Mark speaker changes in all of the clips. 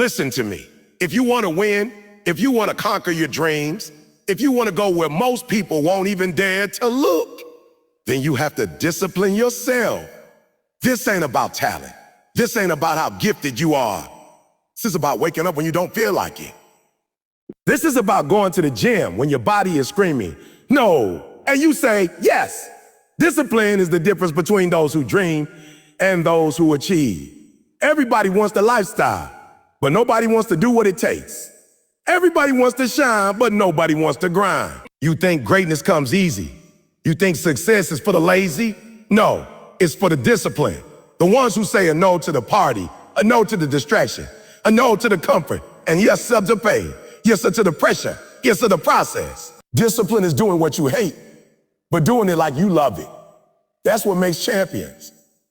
Speaker 1: Listen to me. If you want to win, if you want to conquer your dreams, if you want to go where most people won't even dare to look, then you have to discipline yourself. This ain't about talent. This ain't about how gifted you are. This is about waking up when you don't feel like it. This is about going to the gym when your body is screaming, no, and you say, yes. Discipline is the difference between those who dream and those who achieve. Everybody wants the lifestyle, but nobody wants to do what it takes. Everybody wants to shine, but nobody wants to grind. You think greatness comes easy. You think success is for the lazy? No, it's for the discipline. The ones who say a no to the party, a no to the distraction, a no to the comfort, and yes, sir, to pay. Yes, sir, to the pressure. Yes, sir, to the process. Discipline is doing what you hate, but doing it like you love it. That's what makes champions.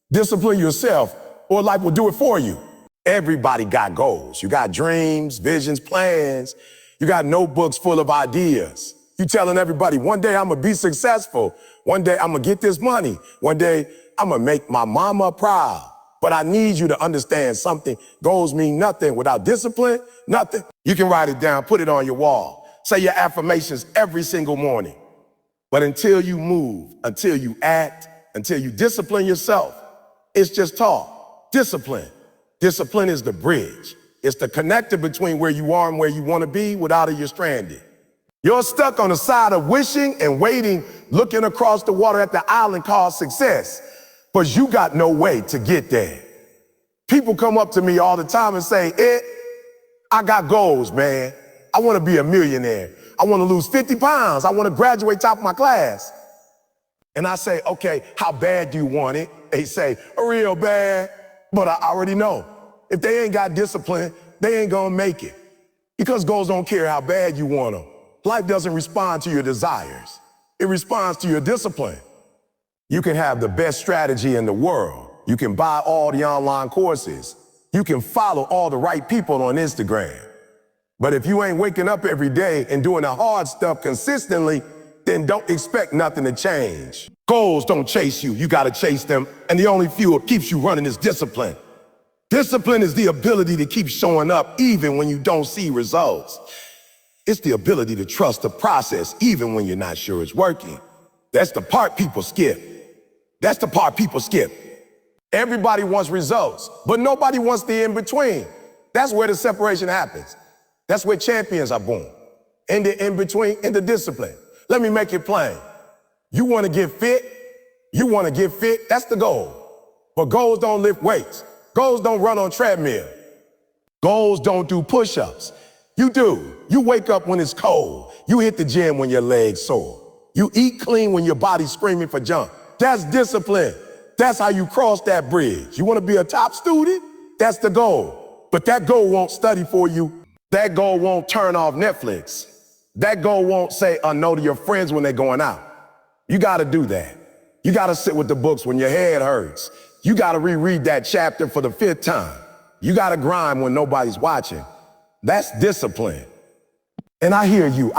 Speaker 1: Discipline yourself, or life will do it for you. Everybody got goals. You got dreams, visions, plans. You got notebooks full of ideas. You telling everybody, one day I'm gonna be successful. One day I'm gonna get this money. One day I'm gonna make my mama proud. But I need you to understand something. Goals mean nothing without discipline, nothing. You can write it down, put it on your wall. Say your affirmations every single morning. But until you move, until you act, until you discipline yourself, it's just talk. Discipline. Discipline is the bridge. It's the connector between where you are and where you want to be. Without it, you're stranded. You're stuck on the side of wishing and waiting, looking across the water at the island called success, but you got no way to get there. People come up to me all the time and say, I got goals, man. I want to be a millionaire. I want to lose 50 pounds. I want to graduate top of my class. And I say, okay, how bad do you want it? They say, real bad. But I already know, if they ain't got discipline, they ain't gonna make it. Because goals don't care how bad you want them. Life doesn't respond to your desires. It responds to your discipline. You can have the best strategy in the world. You can buy all the online courses. You can follow all the right people on Instagram. But if you ain't waking up every day and doing the hard stuff consistently, then don't expect nothing to change. Goals don't chase you, you gotta chase them, and the only fuel that keeps you running is discipline. Discipline is the ability to keep showing up even when you don't see results. It's the ability to trust the process even when you're not sure it's working. That's the part people skip. That's the part people skip. Everybody wants results, but nobody wants the in-between. That's where the separation happens. That's where champions are born. In the in-between, in the discipline. Let me make it plain. You want to get fit? You want to get fit? That's the goal. But goals don't lift weights. Goals don't run on treadmill. Goals don't do push-ups. You do. You wake up when it's cold. You hit the gym when your legs sore. You eat clean when your body's screaming for junk. That's discipline. That's how you cross that bridge. You want to be a top student? That's the goal. But that goal won't study for you. That goal won't turn off Netflix. That goal won't say a no to your friends when they're going out. You got to do that. You got to sit with the books when your head hurts. You got to reread that chapter for the 5th time. You got to grind when nobody's watching. That's discipline. And I hear you.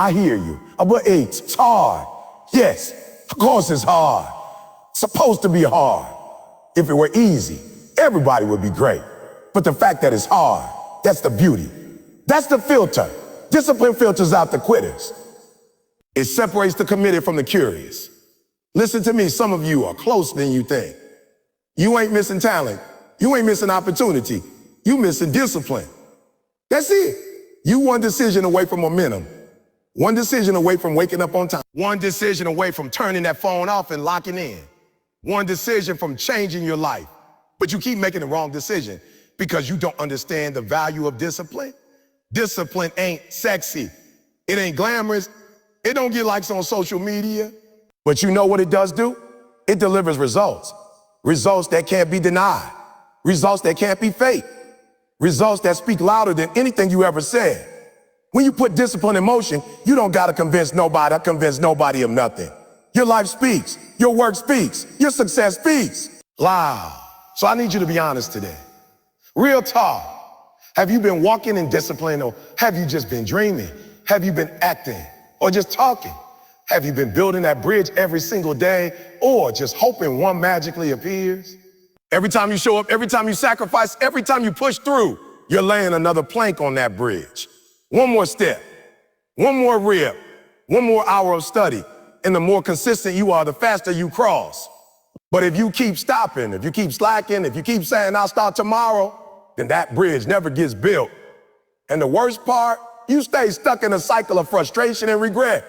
Speaker 1: But it's hard. Yes, of course it's hard. It's supposed to be hard. If it were easy, everybody would be great. But the fact that it's hard, that's the beauty. That's the filter. Discipline filters out the quitters. It separates the committed from the curious. Listen to me, some of you are closer than you think. You ain't missing talent. You ain't missing opportunity. You missing discipline. That's it. You one decision away from momentum. One decision away from waking up on time. One decision away from turning that phone off and locking in. One decision from changing your life. But you keep making the wrong decision because you don't understand the value of discipline. Discipline ain't sexy. It ain't glamorous. It don't get likes on social media. But you know what it does do? It delivers results. Results that can't be denied. Results that can't be faked. Results that speak louder than anything you ever said. When you put discipline in motion, you don't gotta convince nobody of nothing. Your life speaks. Your work speaks. Your success speaks. Loud. So I need you to be honest today. Real talk. Have you been walking in discipline, or have you just been dreaming? Have you been acting or just talking? Have you been building that bridge every single day, or just hoping one magically appears? Every time you show up, every time you sacrifice, every time you push through, you're laying another plank on that bridge. One more step, one more rib, one more hour of study, and the more consistent you are, the faster you cross. But if you keep stopping, if you keep slacking, if you keep saying, I'll start tomorrow, then that bridge never gets built. And the worst part, you stay stuck in a cycle of frustration and regret,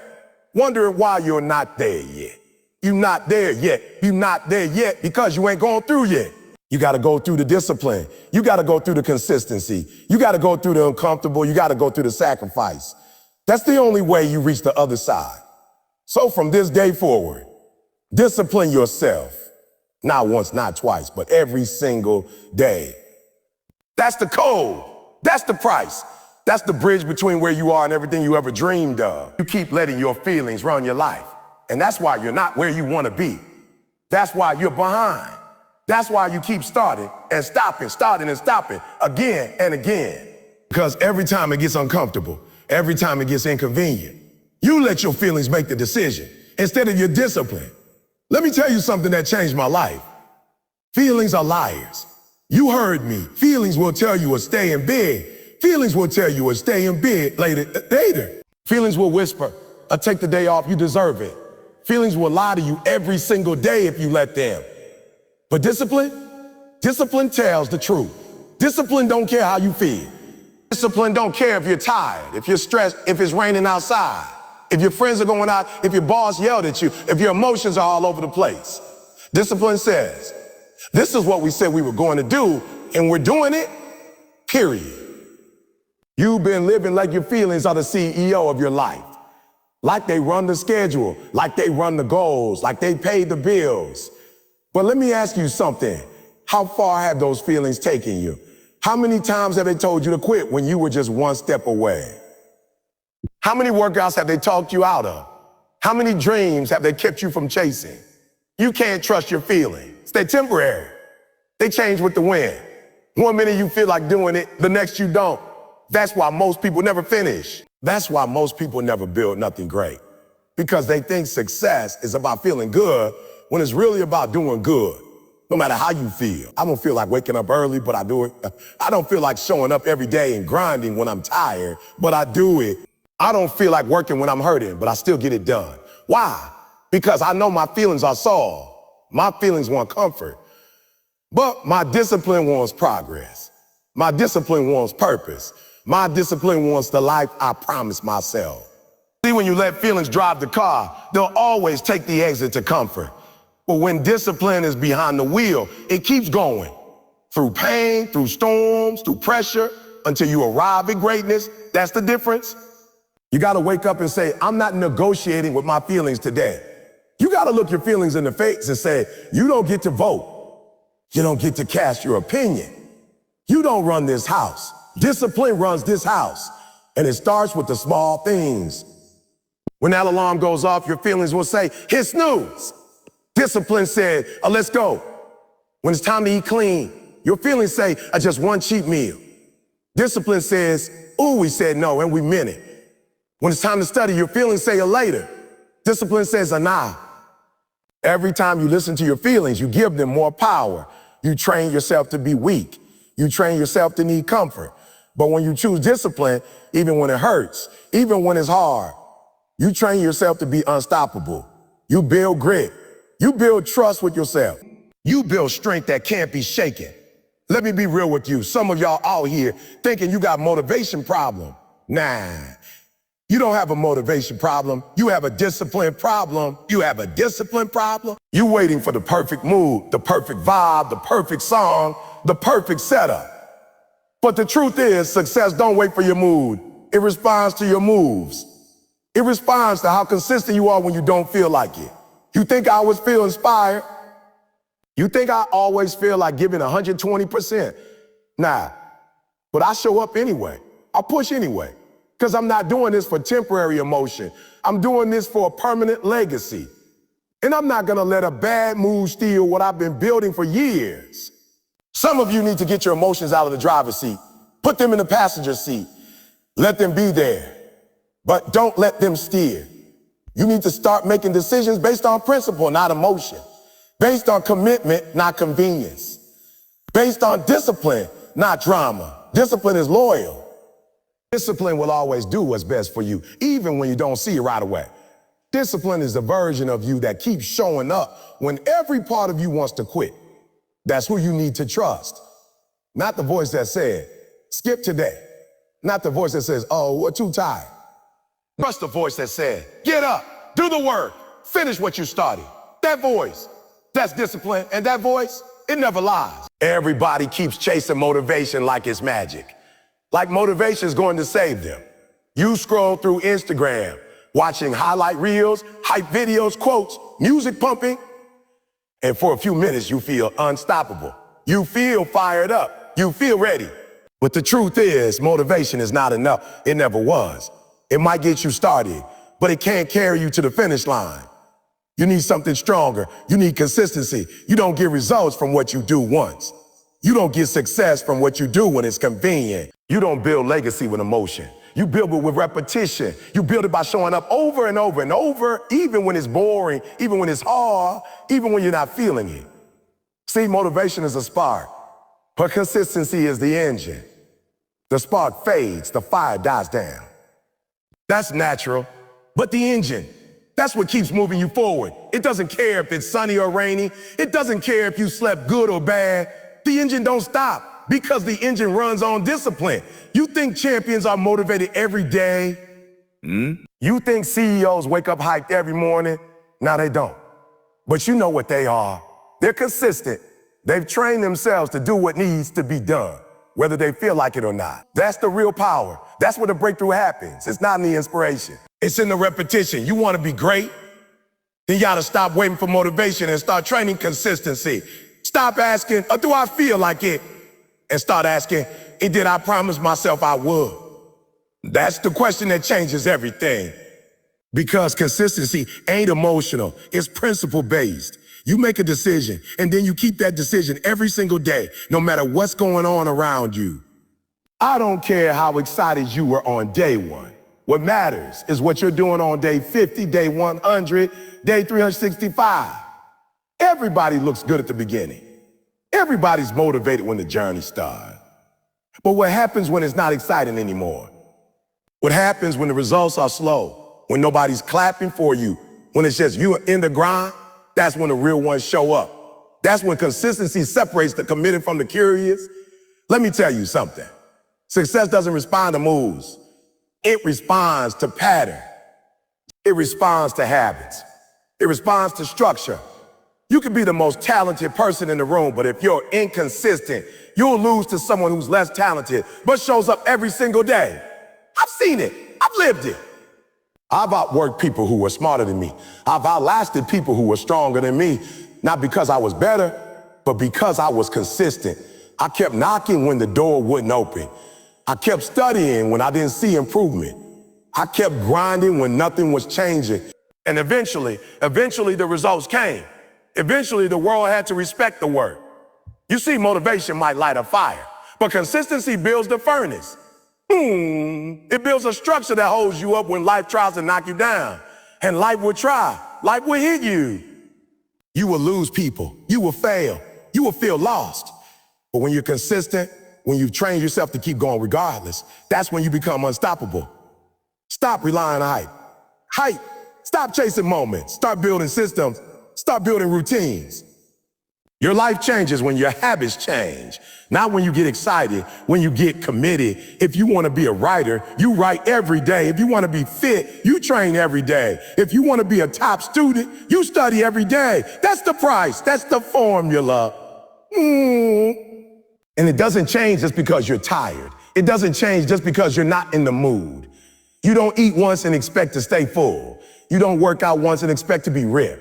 Speaker 1: wondering why you're not there yet. You're not there yet. You're not there yet because you ain't gone through yet. You got to go through the discipline. You got to go through the consistency. You got to go through the uncomfortable. You got to go through the sacrifice. That's the only way you reach the other side. So from this day forward, discipline yourself. Not once, not twice, but every single day. That's the code. That's the price. That's the bridge between where you are and everything you ever dreamed of. You keep letting your feelings run your life. And that's why you're not where you want to be. That's why you're behind. That's why you keep starting and stopping again and again. Because every time it gets uncomfortable, every time it gets inconvenient, you let your feelings make the decision instead of your discipline. Let me tell you something that changed my life. Feelings are liars. You heard me. Feelings will tell you to stay in bed. Feelings will tell you to stay in bed later. Feelings will whisper, take the day off, you deserve it. Feelings will lie to you every single day if you let them. But discipline tells the truth. Discipline don't care how you feel. Discipline don't care if you're tired, if you're stressed, if it's raining outside, if your friends are going out, if your boss yelled at you, if your emotions are all over the place. Discipline says, this is what we said we were going to do, and we're doing it, period. You've been living like your feelings are the CEO of your life. Like they run the schedule, like they run the goals, like they pay the bills. But let me ask you something. How far have those feelings taken you? How many times have they told you to quit when you were just one step away? How many workouts have they talked you out of? How many dreams have they kept you from chasing? You can't trust your feelings. They're temporary. They change with the wind. One minute you feel like doing it, the next you don't. That's why most people never finish. That's why most people never build nothing great. Because they think success is about feeling good when it's really about doing good. No matter how you feel. I don't feel like waking up early, but I do it. I don't feel like showing up every day and grinding when I'm tired, but I do it. I don't feel like working when I'm hurting, but I still get it done. Why? Because I know my feelings are solved. My feelings want comfort. But my discipline wants progress. My discipline wants purpose. My discipline wants the life I promised myself. See, when you let feelings drive the car, they'll always take the exit to comfort. But when discipline is behind the wheel, it keeps going. Through pain, through storms, through pressure, until you arrive at greatness. That's the difference. You gotta wake up and say, I'm not negotiating with my feelings today. You gotta look your feelings in the face and say, you don't get to vote. You don't get to cast your opinion. You don't run this house. Discipline runs this house. And it starts with the small things. When that alarm goes off, your feelings will say, hit snooze. Discipline said, let's go. When it's time to eat clean, your feelings say, just one cheap meal. Discipline says, ooh, we said no, and we meant it. When it's time to study, your feelings say later. Discipline says nah. Every time you listen to your feelings, you give them more power. You train yourself to be weak. You train yourself to need comfort. But when you choose discipline, even when it hurts, even when it's hard, you train yourself to be unstoppable. You build grit. You build trust with yourself. You build strength that can't be shaken. Let me be real with you. Some of y'all out here thinking you got a motivation problem. Nah, you don't have a motivation problem. You have a discipline problem. You have a discipline problem. You waiting for the perfect mood, the perfect vibe, the perfect song, the perfect setup. But the truth is, success don't wait for your mood. It responds to your moves. It responds to how consistent you are when you don't feel like it. You think I always feel inspired? You think I always feel like giving 120%? Nah, but I show up anyway. I push anyway. Because I'm not doing this for temporary emotion. I'm doing this for a permanent legacy. And I'm not gonna let a bad mood steal what I've been building for years. Some of you need to get your emotions out of the driver's seat. Put them in the passenger seat. Let them be there. But don't let them steer. You need to start making decisions based on principle, not emotion. Based on commitment, not convenience. Based on discipline, not drama. Discipline is loyal. Discipline will always do what's best for you, even when you don't see it right away. Discipline is the version of you that keeps showing up when every part of you wants to quit. That's who you need to trust. Not the voice that said, skip today. Not the voice that says, oh, we're too tired. Trust the voice that said, get up, do the work, finish what you started. That voice, that's discipline, and that voice, it never lies. Everybody keeps chasing motivation like it's magic. Like motivation is going to save them. You scroll through Instagram, watching highlight reels, hype videos, quotes, music pumping, and for a few minutes you feel unstoppable. You feel fired up. You feel ready. But the truth is, motivation is not enough. It never was. It might get you started, but it can't carry you to the finish line. You need something stronger. You need consistency. You don't get results from what you do once. You don't get success from what you do when it's convenient. You don't build legacy with emotion. You build it with repetition. You build it by showing up over and over and over, even when it's boring, even when it's hard, even when you're not feeling it. See, motivation is a spark, but consistency is the engine. The spark fades, the fire dies down. That's natural, but the engine, that's what keeps moving you forward. It doesn't care if it's sunny or rainy. It doesn't care if you slept good or bad. The engine don't stop because the engine runs on discipline. You think champions are motivated every day? You think CEOs wake up hyped every morning? No, they don't. But you know what they are. They're consistent. They've trained themselves to do what needs to be done, whether they feel like it or not. That's the real power. That's where the breakthrough happens. It's not in the inspiration. It's in the repetition. You want to be great? Then you got to stop waiting for motivation and start training consistency. Stop asking, do I feel like it? And start asking, did I promise myself I would? That's the question that changes everything. Because consistency ain't emotional. It's principle-based. You make a decision, and then you keep that decision every single day, no matter what's going on around you. I don't care how excited you were on day one. What matters is what you're doing on day 50, day 100, day 365. Everybody looks good at the beginning. Everybody's motivated when the journey starts. But what happens when it's not exciting anymore? What happens when the results are slow? When nobody's clapping for you? When it's just you in the grind? That's when the real ones show up. That's when consistency separates the committed from the curious. Let me tell you something. Success doesn't respond to moves. It responds to pattern. It responds to habits. It responds to structure. You can be the most talented person in the room, but if you're inconsistent, you'll lose to someone who's less talented, but shows up every single day. I've seen it. I've lived it. I've outworked people who were smarter than me. I've outlasted people who were stronger than me, not because I was better, but because I was consistent. I kept knocking when the door wouldn't open. I kept studying when I didn't see improvement. I kept grinding when nothing was changing. And eventually the results came. Eventually, the world had to respect the work. You see, motivation might light a fire, but consistency builds the furnace. It builds a structure that holds you up when life tries to knock you down. And life will try. Life will hit you. You will lose people. You will fail. You will feel lost. But when you're consistent, when you've trained yourself to keep going regardless, that's when you become unstoppable. Stop relying on hype. Stop chasing moments. Start building systems. Start building routines. Your life changes when your habits change, not when you get excited, when you get committed. If you want to be a writer, you write every day. If you want to be fit, you train every day. If you want to be a top student, you study every day. That's the price. That's the formula. And it doesn't change just because you're tired. It doesn't change just because you're not in the mood. You don't eat once and expect to stay full. You don't work out once and expect to be ripped.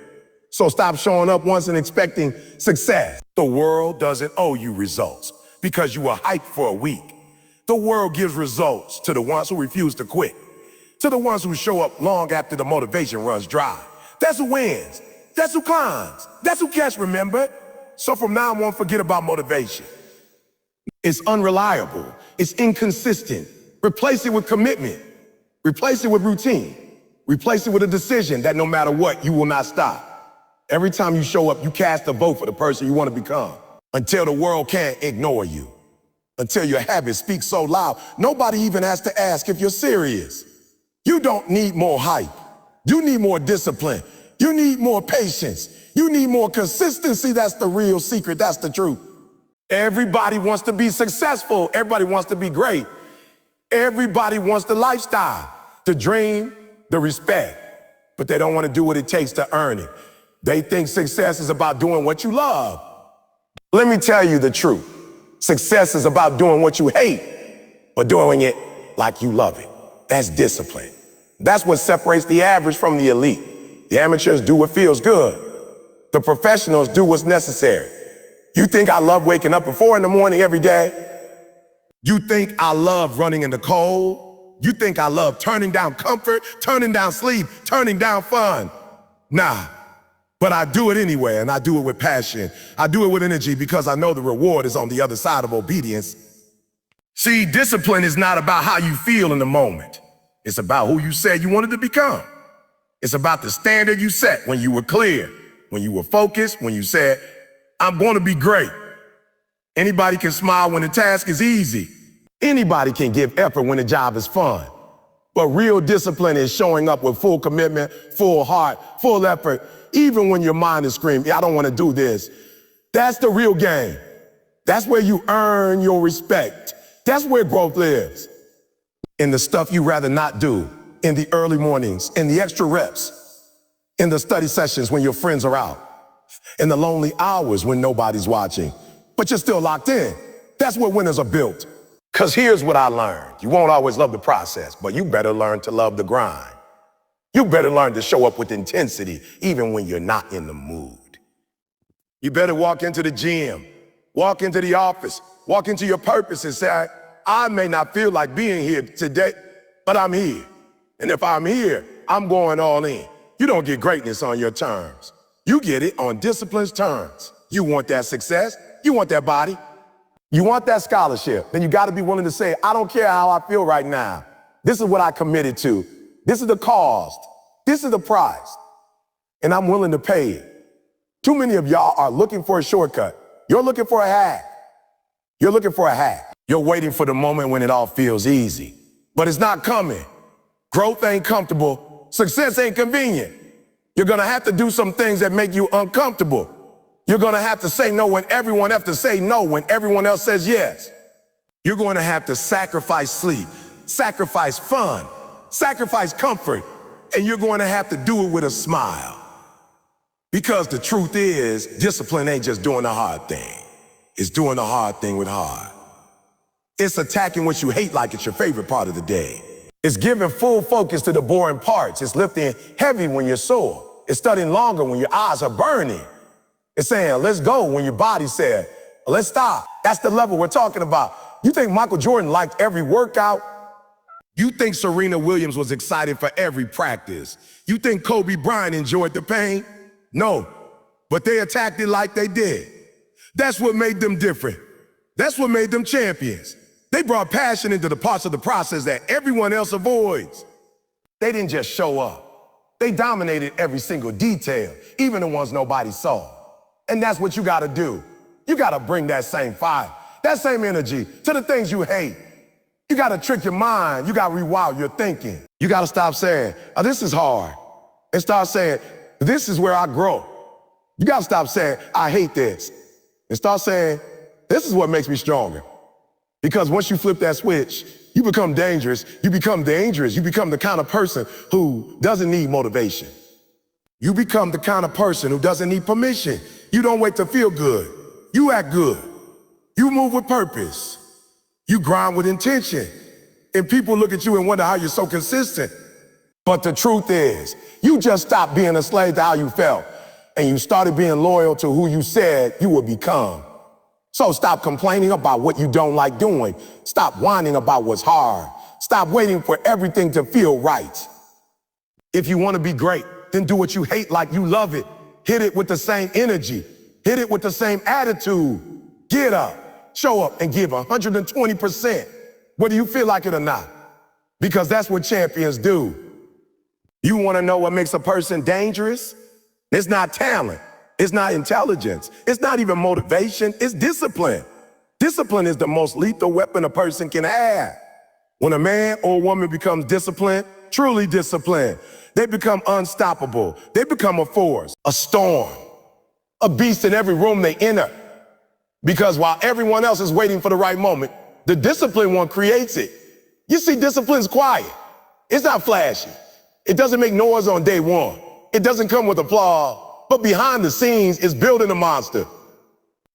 Speaker 1: So stop showing up once and expecting success. The world doesn't owe you results because you were hyped for a week. The world gives results to the ones who refuse to quit, to the ones who show up long after the motivation runs dry. That's who wins. That's who climbs. That's who gets remembered. So from now on, forget about motivation. It's unreliable. It's inconsistent. Replace it with commitment. Replace it with routine. Replace it with a decision that no matter what, you will not stop. Every time you show up, you cast a vote for the person you want to become until the world can't ignore you. until your habits speak so loud, nobody even has to ask if you're serious. You don't need more hype. You need more discipline. You need more patience. You need more consistency. That's the real secret. That's the truth. Everybody wants to be successful. Everybody wants to be great. Everybody wants the lifestyle, the dream, the respect, but they don't want to do what it takes to earn it. They think success is about doing what you love. Let me tell you the truth. Success is about doing what you hate, but doing it like you love it. That's discipline. That's what separates the average from the elite. The amateurs do what feels good. The professionals do what's necessary. You think I love waking up at 4 in the morning every day? You think I love running in the cold? You think I love turning down comfort, turning down sleep, turning down fun? Nah, but I do it anyway, and I do it with passion. I do it with energy because I know the reward is on the other side of obedience. See, discipline is not about how you feel in the moment. It's about who you said you wanted to become. It's about the standard you set when you were clear, when you were focused, when you said, I'm going to be great. Anybody can smile when the task is easy. Anybody can give effort when the job is fun. But real discipline is showing up with full commitment, full heart, full effort, even when your mind is screaming, I don't want to do this. That's the real game. That's where you earn your respect. That's where growth lives. In the stuff you rather not do, in the early mornings, in the extra reps, in the study sessions when your friends are out, in the lonely hours when nobody's watching, but you're still locked in. That's where winners are built. Because here's what I learned. You won't always love the process, but you better learn to love the grind. You better learn to show up with intensity, even when you're not in the mood. You better walk into the gym, walk into the office, walk into your purpose and say, I may not feel like being here today, but I'm here. And if I'm here, I'm going all in. You don't get greatness on your terms. You get it on discipline's terms. You want that success, you want that body, you want that scholarship, then you gotta be willing to say, I don't care how I feel right now. This is what I committed to. This is the cost. This is the price. And I'm willing to pay it. Too many of y'all are looking for a shortcut. You're looking for a hack. You're looking for a hack. You're waiting for the moment when it all feels easy. But it's not coming. Growth ain't comfortable. Success ain't convenient. You're gonna have to do some things that make you uncomfortable. You're gonna have to say no when everyone has to say no when everyone else says yes. You're going to have to sacrifice sleep, sacrifice fun, sacrifice comfort, and you're going to have to do it with a smile. Because the truth is, discipline ain't just doing the hard thing. It's doing the hard thing with heart. It's attacking what you hate like it's your favorite part of the day. It's giving full focus to the boring parts. It's lifting heavy when you're sore. It's studying longer when your eyes are burning. It's saying, let's go when your body said, let's stop. That's the level we're talking about. You think Michael Jordan liked every workout? You think Serena Williams was excited for every practice? You think Kobe Bryant enjoyed the pain? No, but they attacked it like they did. That's what made them different. That's what made them champions. They brought passion into the parts of the process that everyone else avoids. They didn't just show up. They dominated every single detail, even the ones nobody saw. And that's what you gotta do. You gotta bring that same fire, that same energy to the things you hate. You gotta trick your mind. You gotta rewire your thinking. You gotta stop saying, oh, this is hard, and start saying, this is where I grow. You gotta stop saying, I hate this, and start saying, this is what makes me stronger. Because once you flip that switch, you become dangerous. You become dangerous. You become the kind of person who doesn't need motivation. You become the kind of person who doesn't need permission. You don't wait to feel good. You act good. You move with purpose. You grind with intention. And people look at you and wonder how you're so consistent. But the truth is, you just stopped being a slave to how you felt, and you started being loyal to who you said you would become. So stop complaining about what you don't like doing. Stop whining about what's hard. Stop waiting for everything to feel right. If you want to be great, then do what you hate like you love it. Hit it with the same energy. Hit it with the same attitude. Get up, show up, and give 120%, whether you feel like it or not. Because that's what champions do. You want to know what makes a person dangerous? It's not talent. It's not intelligence. It's not even motivation. It's discipline. Discipline is the most lethal weapon a person can have. When a man or a woman becomes disciplined, truly disciplined, they become unstoppable. They become a force, a storm, a beast in every room they enter. Because while everyone else is waiting for the right moment, the disciplined one creates it. You see, discipline's quiet. It's not flashy. It doesn't make noise on day one. It doesn't come with applause. But behind the scenes, it's building a monster.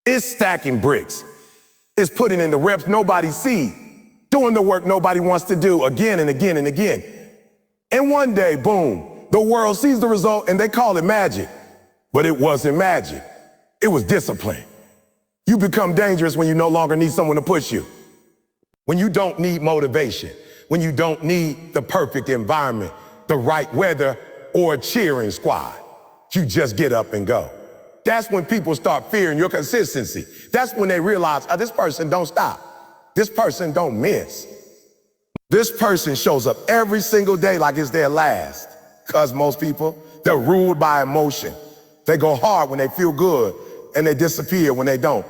Speaker 1: It's stacking bricks. It's putting in the reps nobody sees, doing the work nobody wants to do again and again and again. And one day, boom, the world sees the result and they call it magic. But it wasn't magic. It was discipline. You become dangerous when you no longer need someone to push you. When you don't need motivation. When you don't need the perfect environment, the right weather, or a cheering squad. You just get up and go. That's when people start fearing your consistency. That's when they realize, this person don't stop. This person don't miss. This person shows up every single day like it's their last. Because most people, they're ruled by emotion. They go hard when they feel good, and they disappear when they don't.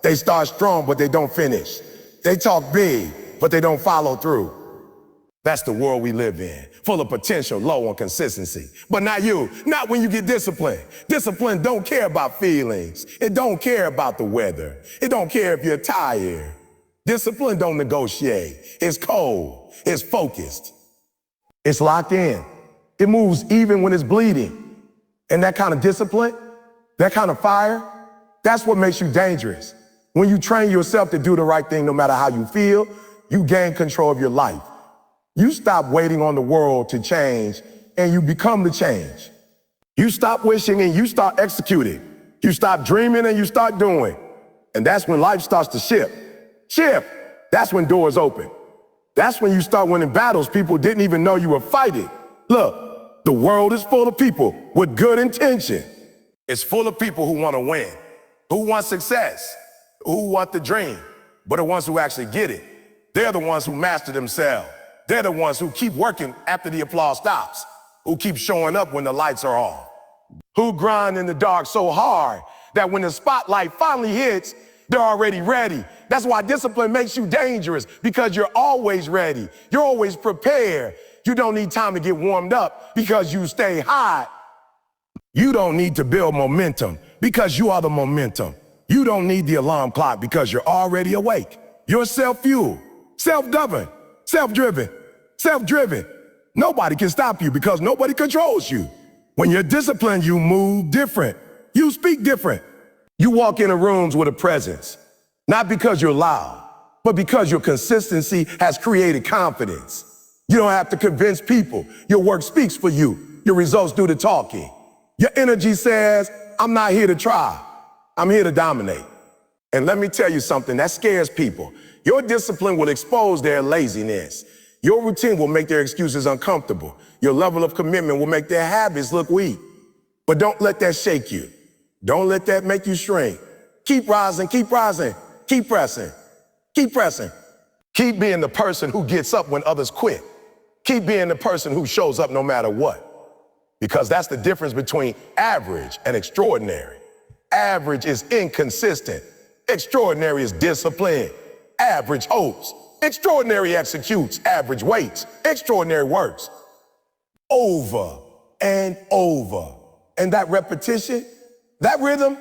Speaker 1: They start strong, but they don't finish. They talk big, but they don't follow through. That's the world we live in, full of potential, low on consistency. But not you, not when you get disciplined. Discipline don't care about feelings. It don't care about the weather. It don't care if you're tired. Discipline don't negotiate. It's cold. It's focused. It's locked in. It moves even when it's bleeding. And that kind of discipline, that kind of fire, that's what makes you dangerous. When you train yourself to do the right thing no matter how you feel, you gain control of your life. You stop waiting on the world to change and you become the change. You stop wishing and you start executing. You stop dreaming and you start doing. And that's when life starts to shift. Shift. That's when doors open. That's when you start winning battles people didn't even know you were fighting. Look, the world is full of people with good intention. It's full of people who want to win, who want success, who want the dream, but the ones who actually get it. They're the ones who master themselves. They're the ones who keep working after the applause stops, who keep showing up when the lights are off, who grind in the dark so hard that when the spotlight finally hits, they're already ready. That's why discipline makes you dangerous, because you're always ready. You're always prepared. You don't need time to get warmed up because you stay hot. You don't need to build momentum because you are the momentum. You don't need the alarm clock because you're already awake. You're self-fueled, self-governed, self-driven, self-driven. Nobody can stop you because nobody controls you. When you're disciplined, you move different. You speak different. You walk into rooms with a presence, not because you're loud, but because your consistency has created confidence. You don't have to convince people. Your work speaks for you. Your results do the talking. Your energy says, I'm not here to try. I'm here to dominate. And let me tell you something that scares people. Your discipline will expose their laziness. Your routine will make their excuses uncomfortable. Your level of commitment will make their habits look weak. But don't let that shake you. Don't let that make you shrink. Keep rising, keep rising, keep pressing, keep pressing. Keep being the person who gets up when others quit. Keep being the person who shows up no matter what. Because that's the difference between average and extraordinary. Average is inconsistent. Extraordinary is disciplined. Average hopes. Extraordinary executes. Average waits. Extraordinary works. Over and over. And that repetition, that rhythm,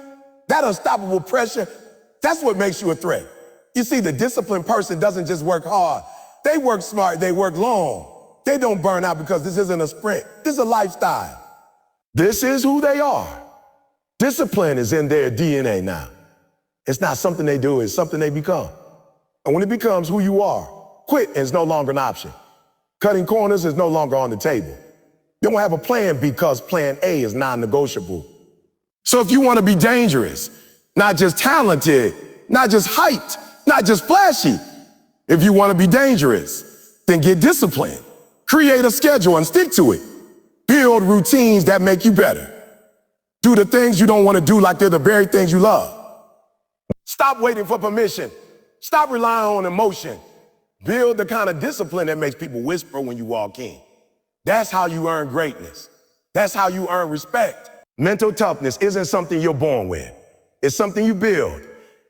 Speaker 1: that unstoppable pressure, that's what makes you a threat. You see, the disciplined person doesn't just work hard. They work smart, they work long. They don't burn out because this isn't a sprint. This is a lifestyle. This is who they are. Discipline is in their DNA now. It's not something they do, it's something they become. And when it becomes who you are, quit is no longer an option. Cutting corners is no longer on the table. You don't have a plan because plan A is non-negotiable. So if you want to be dangerous, not just talented, not just hyped, not just flashy, if you want to be dangerous, then get disciplined. Create a schedule and stick to it. Build routines that make you better. Do the things you don't want to do like they're the very things you love. Stop waiting for permission. Stop relying on emotion. Build the kind of discipline that makes people whisper when you walk in. That's how you earn greatness. That's how you earn respect. Mental toughness isn't something you're born with. It's something you build.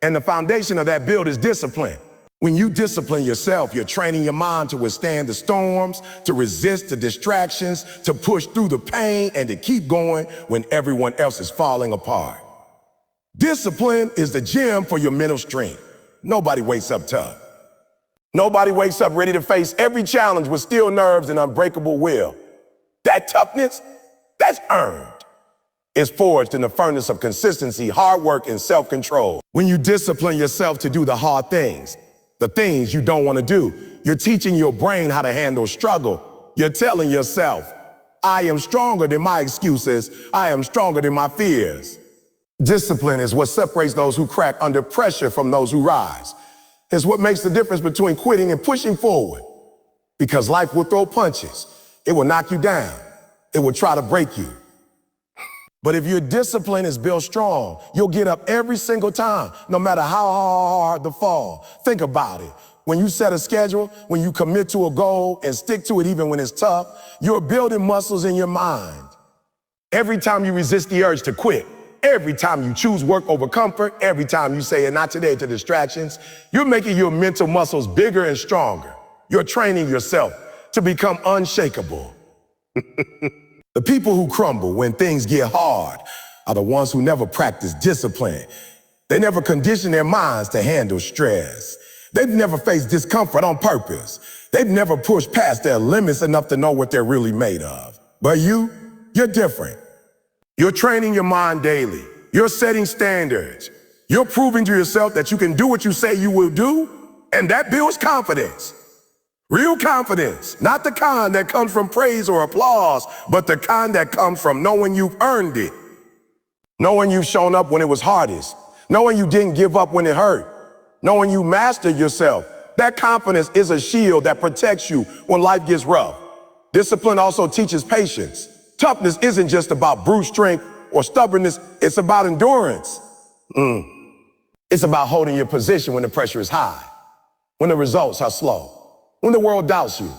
Speaker 1: And the foundation of that build is discipline. When you discipline yourself, you're training your mind to withstand the storms, to resist the distractions, to push through the pain, and to keep going when everyone else is falling apart. Discipline is the gym for your mental strength. Nobody wakes up tough. Nobody wakes up ready to face every challenge with steel nerves and unbreakable will. That toughness, that's earned. It's forged in the furnace of consistency, hard work, and self-control. When you discipline yourself to do the hard things, the things you don't want to do, you're teaching your brain how to handle struggle. You're telling yourself, I am stronger than my excuses. I am stronger than my fears. Discipline is what separates those who crack under pressure from those who rise. It's what makes the difference between quitting and pushing forward. Because life will throw punches. It will knock you down. It will try to break you. But if your discipline is built strong, you'll get up every single time, no matter how hard the fall. Think about it. When you set a schedule, when you commit to a goal and stick to it even when it's tough, you're building muscles in your mind. Every time you resist the urge to quit, every time you choose work over comfort, every time you say not today to distractions, you're making your mental muscles bigger and stronger. You're training yourself to become unshakable. The people who crumble when things get hard are the ones who never practice discipline. They never condition their minds to handle stress. They've never faced discomfort on purpose. They've never pushed past their limits enough to know what they're really made of. But you're different. You're training your mind daily. You're setting standards. You're proving to yourself that you can do what you say you will do, and that builds confidence. Real confidence, not the kind that comes from praise or applause, but the kind that comes from knowing you've earned it. Knowing you've shown up when it was hardest. Knowing you didn't give up when it hurt. Knowing you mastered yourself. That confidence is a shield that protects you when life gets rough. Discipline also teaches patience. Toughness isn't just about brute strength or stubbornness, it's about endurance. It's about holding your position when the pressure is high, when the results are slow, when the world doubts you.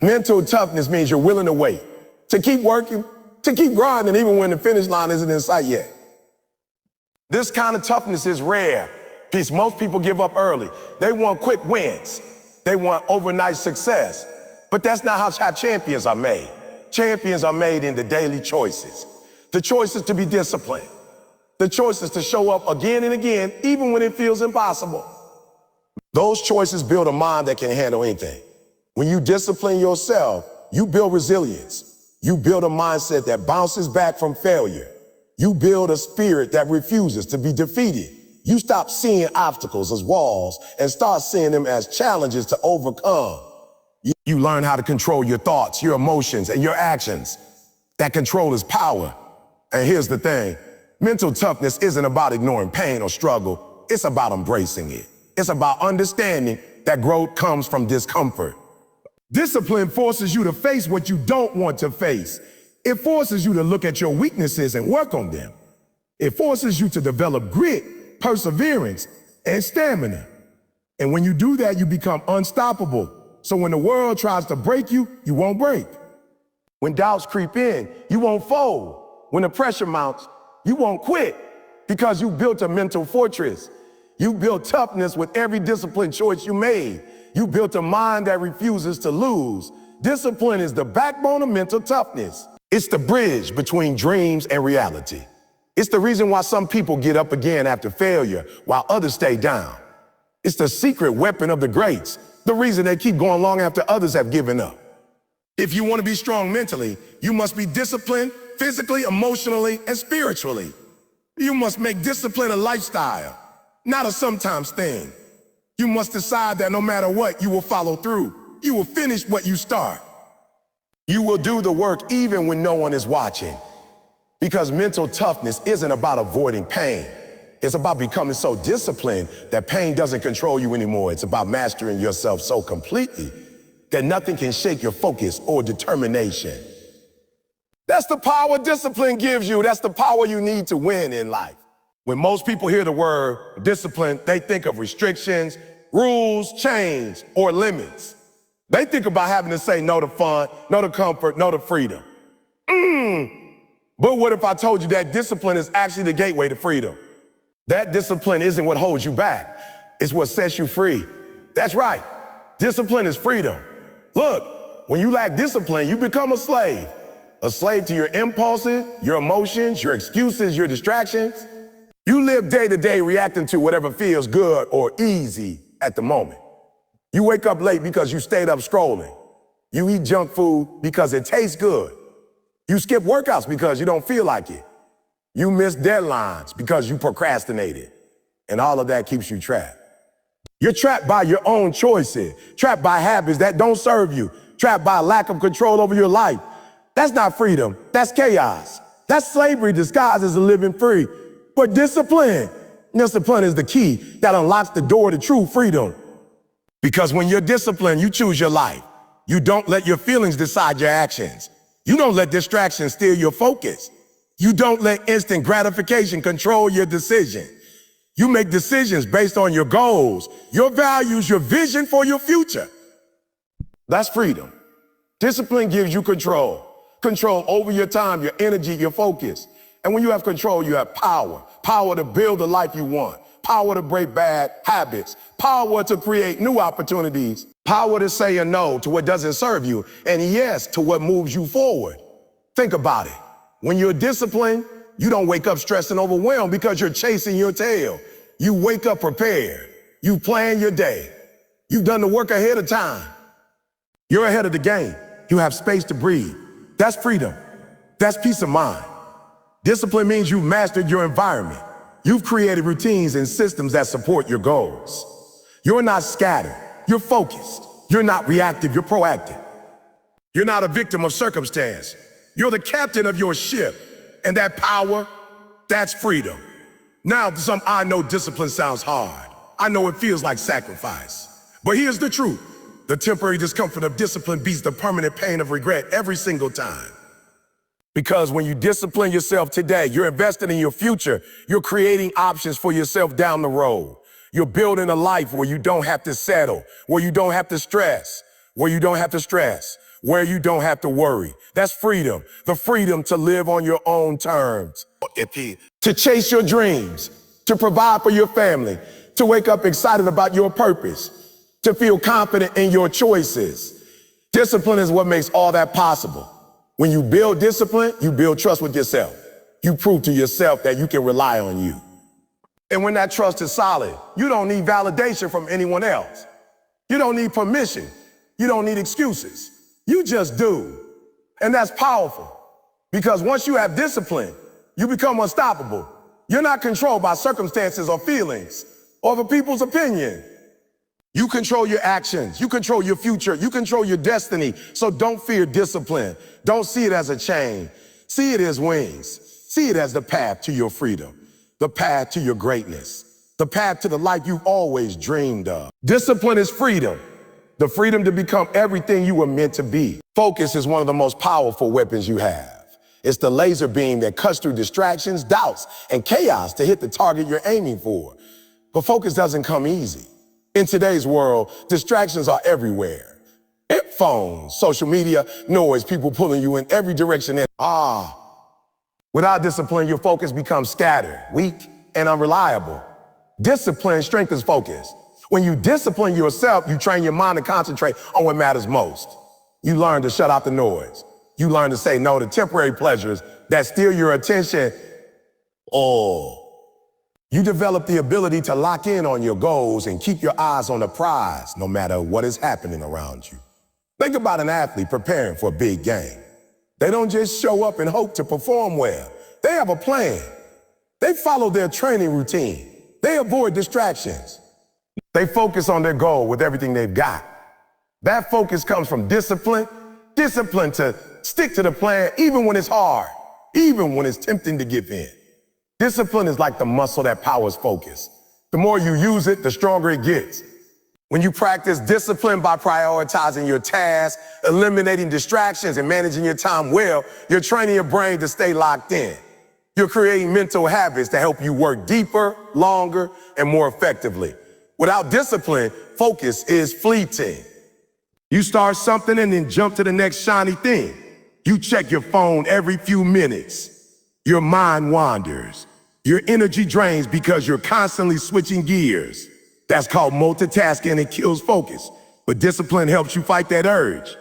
Speaker 1: Mental toughness means you're willing to wait, to keep working, to keep grinding even when the finish line isn't in sight yet. This kind of toughness is rare because most people give up early. They want quick wins. They want overnight success. But that's not how champions are made. Champions are made in the daily choices. The choices to be disciplined. The choices to show up again and again, even when it feels impossible. Those choices build a mind that can handle anything. When you discipline yourself, you build resilience. You build a mindset that bounces back from failure. You build a spirit that refuses to be defeated. You stop seeing obstacles as walls and start seeing them as challenges to overcome. You learn how to control your thoughts, your emotions, and your actions. That control is power. And here's the thing. Mental toughness isn't about ignoring pain or struggle. It's about embracing it. It's about understanding that growth comes from discomfort. Discipline forces you to face what you don't want to face. It forces you to look at your weaknesses and work on them. It forces you to develop grit, perseverance, and stamina. And when you do that, you become unstoppable. So when the world tries to break you, you won't break. When doubts creep in, you won't fold. When the pressure mounts, you won't quit because you built a mental fortress. You built toughness with every disciplined choice you made. You built a mind that refuses to lose. Discipline is the backbone of mental toughness. It's the bridge between dreams and reality. It's the reason why some people get up again after failure while others stay down. It's the secret weapon of the greats, the reason they keep going long after others have given up. If you want to be strong mentally, you must be disciplined physically, emotionally, and spiritually. You must make discipline a lifestyle, not a sometimes thing. You must decide that no matter what, you will follow through. You will finish what you start. You will do the work even when no one is watching. Because mental toughness isn't about avoiding pain. It's about becoming so disciplined that pain doesn't control you anymore. It's about mastering yourself so completely that nothing can shake your focus or determination. That's the power discipline gives you. That's the power you need to win in life. When most people hear the word discipline, they think of restrictions, rules, chains, or limits. They think about having to say no to fun, no to comfort, no to freedom. But what if I told you that discipline is actually the gateway to freedom? That discipline isn't what holds you back. It's what sets you free. That's right. Discipline is freedom. Look, when you lack discipline, you become a slave. A slave to your impulses, your emotions, your excuses, your distractions. You live day to day reacting to whatever feels good or easy at the moment. You wake up late because you stayed up scrolling. You eat junk food because it tastes good. You skip workouts because you don't feel like it. You miss deadlines because you procrastinated. And all of that keeps you trapped. You're trapped by your own choices, trapped by habits that don't serve you, trapped by a lack of control over your life. That's not freedom, that's chaos. That's slavery disguised as a living free. But discipline is the key that unlocks the door to true freedom. Because when you're disciplined, you choose your life. You don't let your feelings decide your actions. You don't let distractions steal your focus. You don't let instant gratification control your decision. You make decisions based on your goals, your values, your vision for your future. That's freedom. Discipline gives you control. Control over your time, your energy, your focus. And when you have control, you have power. Power to build the life you want. Power to break bad habits. Power to create new opportunities. Power to say a no to what doesn't serve you and yes to what moves you forward. Think about it. When you're disciplined, you don't wake up stressed and overwhelmed because you're chasing your tail. You wake up prepared. You plan your day. You've done the work ahead of time. You're ahead of the game. You have space to breathe. That's freedom. That's peace of mind. Discipline means you've mastered your environment. You've created routines and systems that support your goals. You're not scattered. You're focused. You're not reactive. You're proactive. You're not a victim of circumstance. You're the captain of your ship. And that power, that's freedom. Now, I know discipline sounds hard. I know it feels like sacrifice. But here's the truth. The temporary discomfort of discipline beats the permanent pain of regret every single time. Because when you discipline yourself today, you're investing in your future. You're creating options for yourself down the road. You're building a life where you don't have to settle, where you don't have to stress, where you don't have to worry. That's freedom. The freedom to live on your own terms. To chase your dreams, to provide for your family, to wake up excited about your purpose, to feel confident in your choices. Discipline is what makes all that possible. When you build discipline, you build trust with yourself. You prove to yourself that you can rely on you. And when that trust is solid, you don't need validation from anyone else. You don't need permission. You don't need excuses. You just do. And that's powerful. Because once you have discipline, you become unstoppable. You're not controlled by circumstances or feelings or other people's opinion. You control your actions. You control your future. You control your destiny. So don't fear discipline. Don't see it as a chain. See it as wings. See it as the path to your freedom, the path to your greatness, the path to the life you've always dreamed of. Discipline is freedom, the freedom to become everything you were meant to be. Focus is one of the most powerful weapons you have. It's the laser beam that cuts through distractions, doubts, and chaos to hit the target you're aiming for. But focus doesn't come easy. In today's world, distractions are everywhere. Phones, social media, noise, people pulling you in every direction. Without discipline, your focus becomes scattered, weak, and unreliable. Discipline strengthens focus. When you discipline yourself, you train your mind to concentrate on what matters most. You learn to shut out the noise. You learn to say no to temporary pleasures that steal your attention. You develop the ability to lock in on your goals and keep your eyes on the prize no matter what is happening around you. Think about an athlete preparing for a big game. They don't just show up and hope to perform well. They have a plan. They follow their training routine. They avoid distractions. They focus on their goal with everything they've got. That focus comes from discipline to stick to the plan even when it's hard, even when it's tempting to give in. Discipline is like the muscle that powers focus. The more you use it, the stronger it gets. When you practice discipline by prioritizing your tasks, eliminating distractions, and managing your time well, you're training your brain to stay locked in. You're creating mental habits to help you work deeper, longer, and more effectively. Without discipline, focus is fleeting. You start something and then jump to the next shiny thing. You check your phone every few minutes. Your mind wanders. Your energy drains because you're constantly switching gears. That's called multitasking and it kills focus. But discipline helps you fight that urge.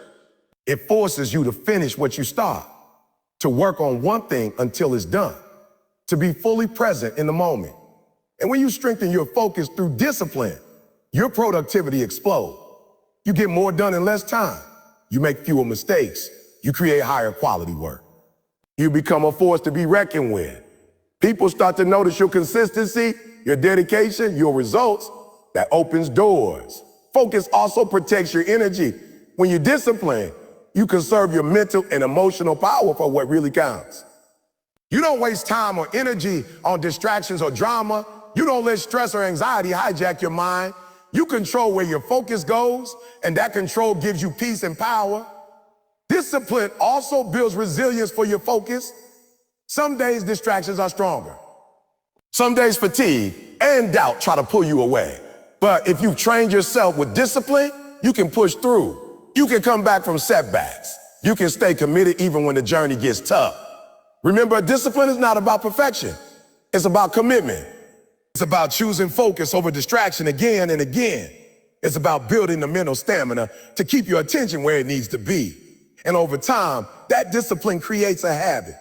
Speaker 1: It forces you to finish what you start, to work on one thing until it's done, to be fully present in the moment. And when you strengthen your focus through discipline, your productivity explodes. You get more done in less time. You make fewer mistakes. You create higher quality work. You become a force to be reckoned with. People start to notice your consistency, your dedication, your results. That opens doors. Focus also protects your energy. When you're disciplined, you conserve your mental and emotional power for what really counts. You don't waste time or energy on distractions or drama. You don't let stress or anxiety hijack your mind. You control where your focus goes, and that control gives you peace and power. Discipline also builds resilience for your focus. Some days distractions are stronger. Some days fatigue and doubt try to pull you away. But if you've trained yourself with discipline, you can push through. You can come back from setbacks. You can stay committed even when the journey gets tough. Remember, discipline is not about perfection. It's about commitment. It's about choosing focus over distraction again and again. It's about building the mental stamina to keep your attention where it needs to be. And over time, that discipline creates a habit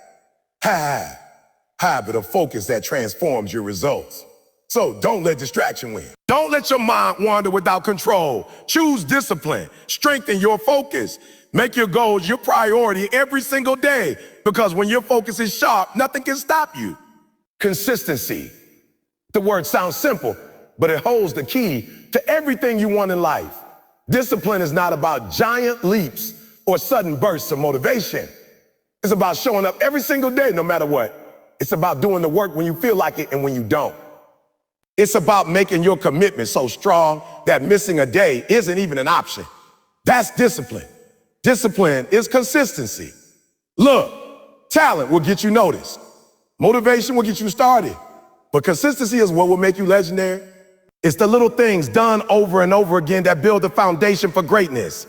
Speaker 1: of focus that transforms your results. So don't let distraction win. Don't let your mind wander without control. Choose discipline. Strengthen your focus. Make your goals your priority every single day, because when your focus is sharp, nothing can stop you. Consistency. The word sounds simple, but it holds the key to everything you want in life. Discipline is not about giant leaps or sudden bursts of motivation. It's about showing up every single day, no matter what. It's about doing the work when you feel like it and when you don't. It's about making your commitment so strong that missing a day isn't even an option. That's discipline. Discipline is consistency. Look, talent will get you noticed. Motivation will get you started. But consistency is what will make you legendary. It's the little things done over and over again that build the foundation for greatness.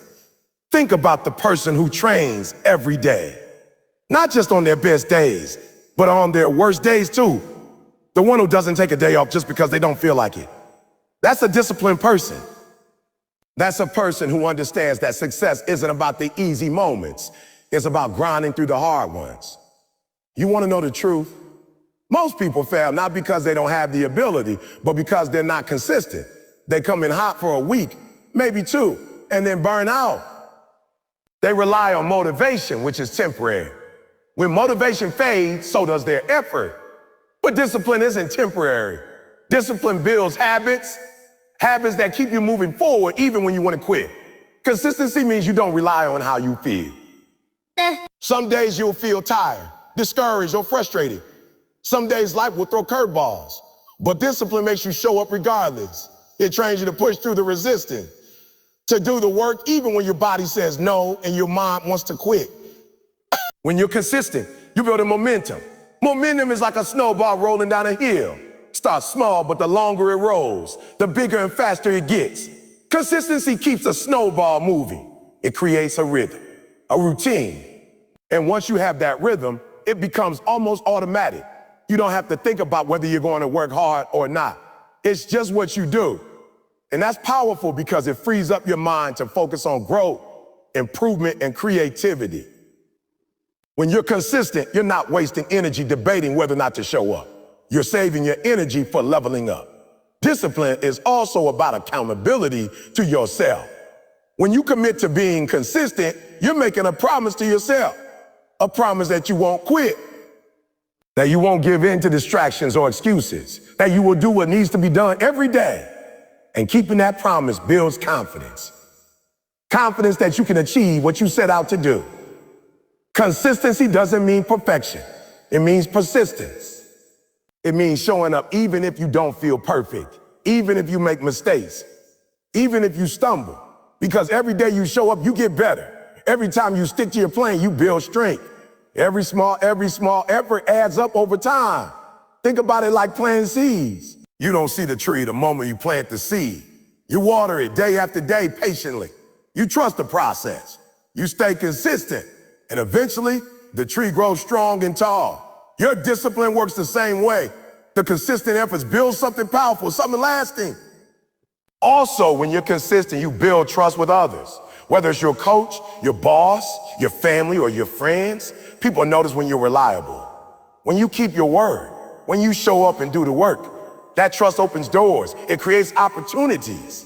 Speaker 1: Think about the person who trains every day. Not just on their best days, but on their worst days too. The one who doesn't take a day off just because they don't feel like it. That's a disciplined person. That's a person who understands that success isn't about the easy moments. It's about grinding through the hard ones. You want to know the truth? Most people fail not because they don't have the ability, but because they're not consistent. They come in hot for a week, maybe two, and then burn out. They rely on motivation, which is temporary. When motivation fades, so does their effort. But discipline isn't temporary. Discipline builds habits that keep you moving forward even when you want to quit. Consistency means you don't rely on how you feel. Some days you'll feel tired, discouraged, or frustrated. Some days life will throw curveballs, but discipline makes you show up regardless. It trains you to push through the resistance, to do the work even when your body says no and your mind wants to quit. When you're consistent, you build a momentum. Momentum is like a snowball rolling down a hill. Starts small, but the longer it rolls, the bigger and faster it gets. Consistency keeps a snowball moving. It creates a rhythm, a routine. And once you have that rhythm, it becomes almost automatic. You don't have to think about whether you're going to work hard or not. It's just what you do. And that's powerful because it frees up your mind to focus on growth, improvement, and creativity. When you're consistent, you're not wasting energy debating whether or not to show up. You're saving your energy for leveling up. Discipline is also about accountability to yourself. When you commit to being consistent, you're making a promise to yourself. A promise that you won't quit, that you won't give in to distractions or excuses, that you will do what needs to be done every day. And keeping that promise builds confidence. Confidence that you can achieve what you set out to do. Consistency doesn't mean perfection. It means persistence. It means showing up even if you don't feel perfect, even if you make mistakes, even if you stumble. Because every day you show up, you get better. Every time you stick to your plan, you build strength. Every small effort adds up over time. Think about it like planting seeds. You don't see the tree the moment you plant the seed. You water it day after day patiently. You trust the process. You stay consistent. And eventually, the tree grows strong and tall. Your discipline works the same way. The consistent efforts build something powerful, something lasting. Also, when you're consistent, you build trust with others. Whether it's your coach, your boss, your family, or your friends, people notice when you're reliable. When you keep your word, when you show up and do the work, that trust opens doors. It creates opportunities.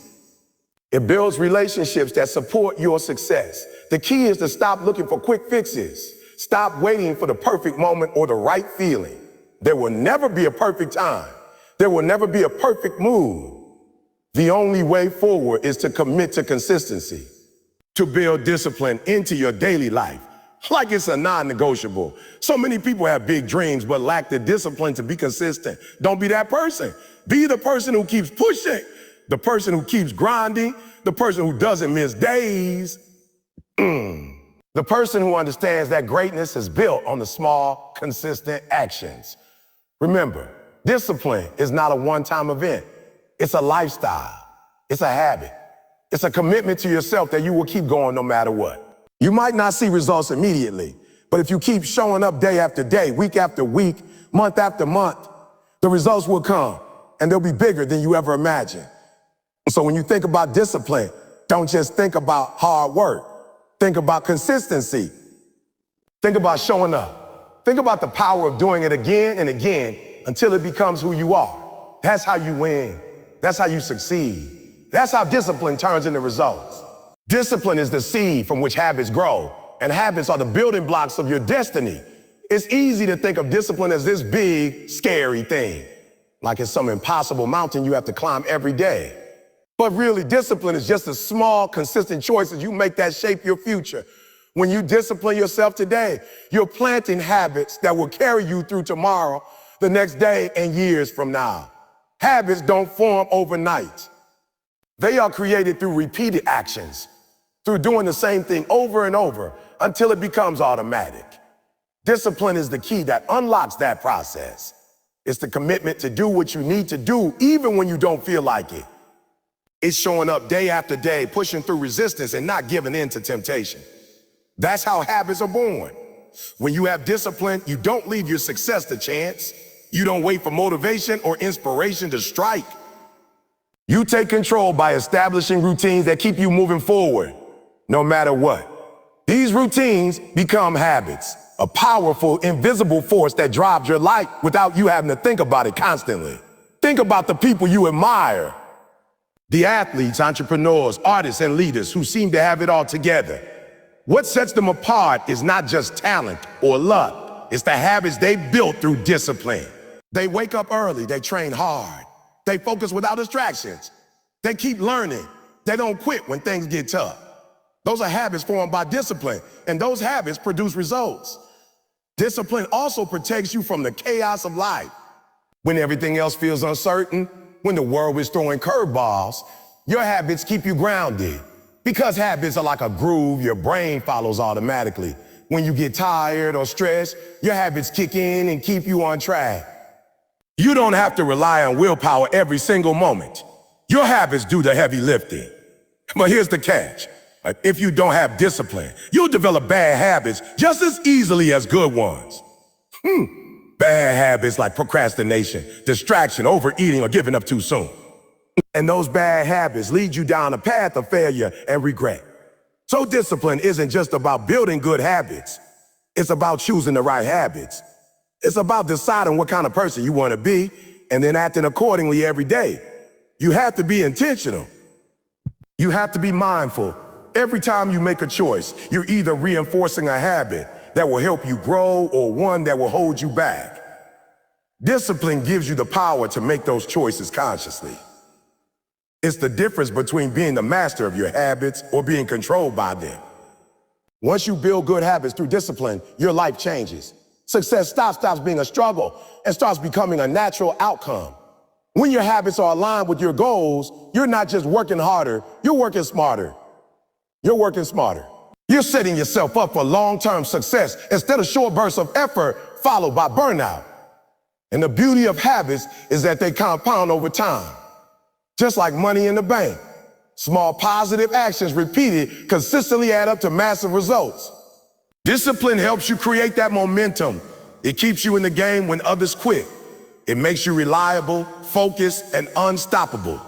Speaker 1: It builds relationships that support your success. The key is to stop looking for quick fixes. Stop waiting for the perfect moment or the right feeling. There will never be a perfect time. There will never be a perfect mood. The only way forward is to commit to consistency, to build discipline into your daily life, like it's a non-negotiable. So many people have big dreams but lack the discipline to be consistent. Don't be that person. Be the person who keeps pushing, the person who keeps grinding, the person who doesn't miss days. The person who understands that greatness is built on the small, consistent actions. Remember, discipline is not a one-time event. It's a lifestyle. It's a habit. It's a commitment to yourself that you will keep going no matter what. You might not see results immediately, but if you keep showing up day after day, week after week, month after month, the results will come, and they'll be bigger than you ever imagined. So when you think about discipline, don't just think about hard work. Think about consistency. Think about showing up. Think about the power of doing it again and again until it becomes who you are. That's how you win. That's how you succeed. That's how discipline turns into results. Discipline is the seed from which habits grow, and habits are the building blocks of your destiny. It's easy to think of discipline as this big, scary thing, like it's some impossible mountain you have to climb every day. But really, discipline is just the small, consistent choices you make that shape your future. When you discipline yourself today, you're planting habits that will carry you through tomorrow, the next day, and years from now. Habits don't form overnight. They are created through repeated actions, through doing the same thing over and over until it becomes automatic. Discipline is the key that unlocks that process. It's the commitment to do what you need to do even when you don't feel like it. It's showing up day after day, pushing through resistance and not giving in to temptation. That's how habits are born. When you have discipline, you don't leave your success to chance. You don't wait for motivation or inspiration to strike. You take control by establishing routines that keep you moving forward, no matter what. These routines become habits, a powerful, invisible force that drives your life without you having to think about it constantly. Think about the people you admire. The athletes, entrepreneurs, artists, and leaders who seem to have it all together. What sets them apart is not just talent or luck. It's the habits they built through discipline. They wake up early, they train hard. They focus without distractions. They keep learning. They don't quit when things get tough. Those are habits formed by discipline, and those habits produce results. Discipline also protects you from the chaos of life. When everything else feels uncertain, when the world is throwing curveballs, your habits keep you grounded. Because habits are like a groove your brain follows automatically. When you get tired or stressed, your habits kick in and keep you on track. You don't have to rely on willpower every single moment. Your habits do the heavy lifting. But here's the catch. If you don't have discipline, you'll develop bad habits just as easily as good ones. Bad habits like procrastination, distraction, overeating, or giving up too soon. And those bad habits lead you down a path of failure and regret. So discipline isn't just about building good habits. It's about choosing the right habits. It's about deciding what kind of person you want to be and then acting accordingly every day. You have to be intentional. You have to be mindful. Every time you make a choice, you're either reinforcing a habit that will help you grow or one that will hold you back. Discipline gives you the power to make those choices consciously. It's the difference between being the master of your habits or being controlled by them. Once you build good habits through discipline, your life changes. Success stops being a struggle and starts becoming a natural outcome. When your habits are aligned with your goals, you're not just working harder, you're working smarter. You're working smarter. You're setting yourself up for long-term success instead of short bursts of effort followed by burnout. And the beauty of habits is that they compound over time. Just like money in the bank, small positive actions repeated consistently add up to massive results. Discipline helps you create that momentum. It keeps you in the game when others quit. It makes you reliable, focused, and unstoppable.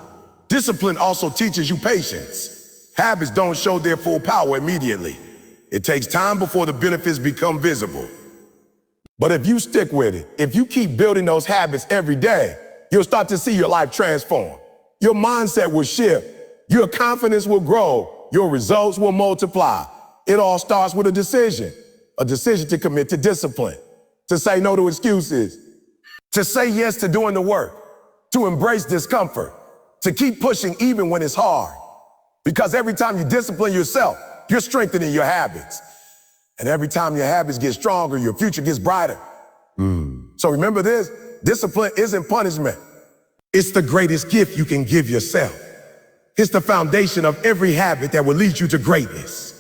Speaker 1: Discipline also teaches you patience. Habits don't show their full power immediately. It takes time before the benefits become visible. But if you stick with it, if you keep building those habits every day, you'll start to see your life transform. Your mindset will shift. Your confidence will grow. Your results will multiply. It all starts with a decision to commit to discipline, to say no to excuses, to say yes to doing the work, to embrace discomfort, to keep pushing even when it's hard. Because every time you discipline yourself, you're strengthening your habits. And every time your habits get stronger, your future gets brighter. So remember this, discipline isn't punishment. It's the greatest gift you can give yourself. It's the foundation of every habit that will lead you to greatness.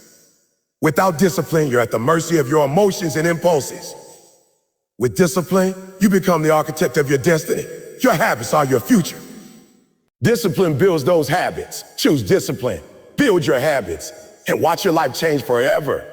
Speaker 1: Without discipline, you're at the mercy of your emotions and impulses. With discipline, you become the architect of your destiny. Your habits are your future. Discipline builds those habits. Choose discipline. Build your habits and watch your life change forever.